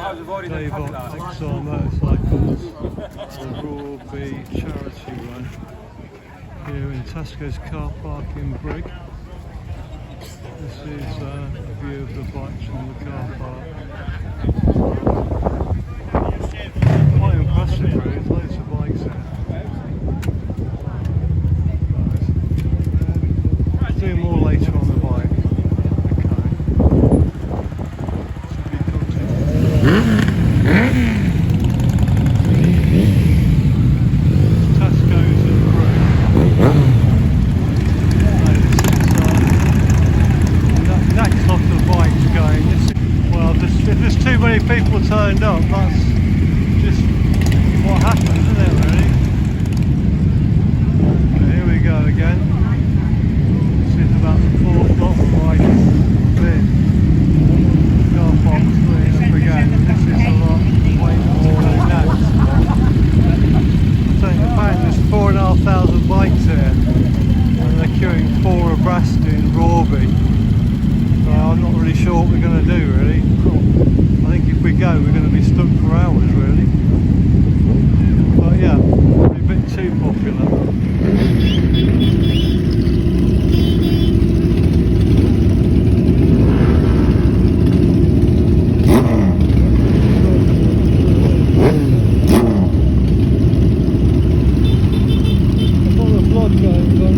Dave XR Motorcycles, the Broadby charity run here in Tesco's car park in Brigg. This is a view of the bikes from the car park. Quite impressive really, there's loads of bikes here. Right. Do more later on the bike. People turned up, that's just what happens, isn't it really? Okay, here we go again. This is about the fourth lot of bike bin. Car park's filling up again. This is a lot waiting for the next. So in fact there's 4,500 bikes here and they're queuing 4 abreast in Broadby. So I'm not really sure what we're going to do really. I think if we go we're going to be stuck for hours really, but yeah, probably a bit too popular. I've got the vlog going on.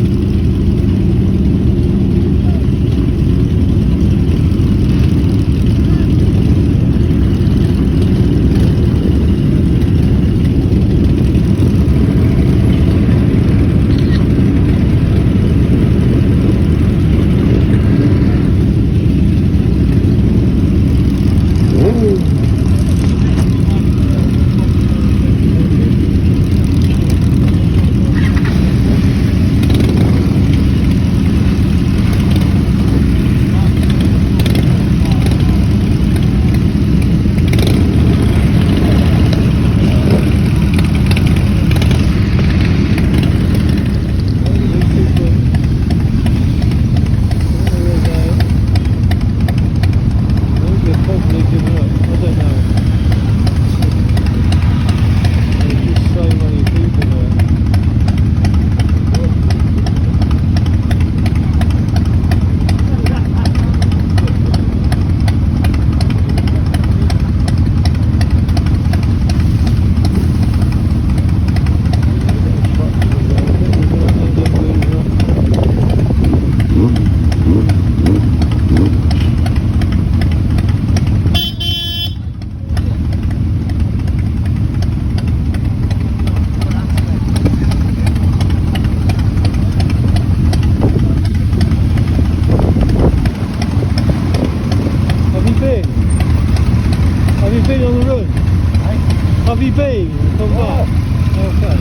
Have you been? Come back? Okay.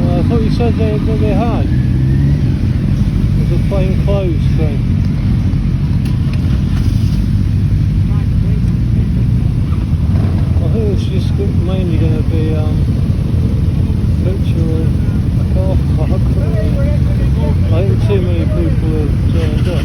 I thought you said that they had. It was a plain clothes thing. I think it's just mainly going to be picture of a car park. I think too many people have turned up.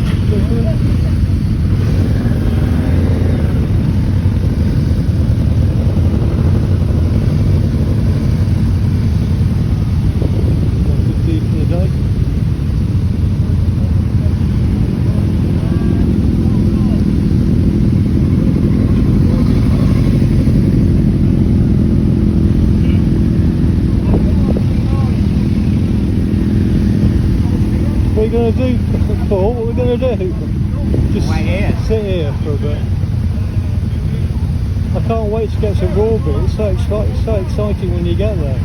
What are we going to do, Paul? What are we going to do? Just wait here. Sit here for a bit. I can't wait to get to Rawby. It's so exciting when you get there.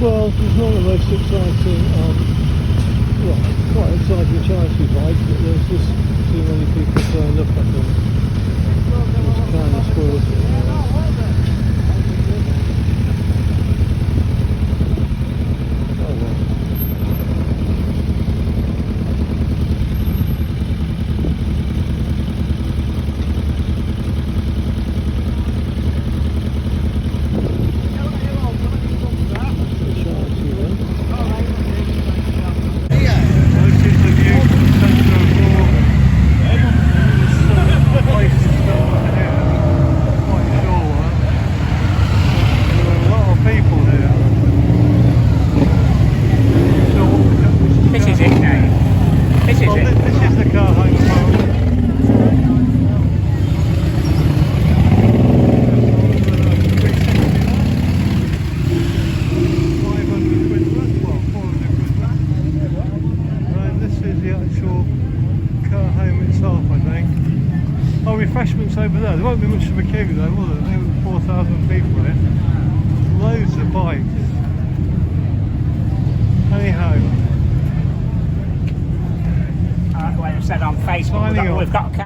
Well, it's not the most exciting, well, quite exciting charity bike, but there's just too many people turned up, I think. It's kind of spoils it. Oh well. Refreshments over there. There won't be much of a queue though, will there? There were 4,000 people here. Loads of bikes. Anyhow. Like I said on Facebook, we've got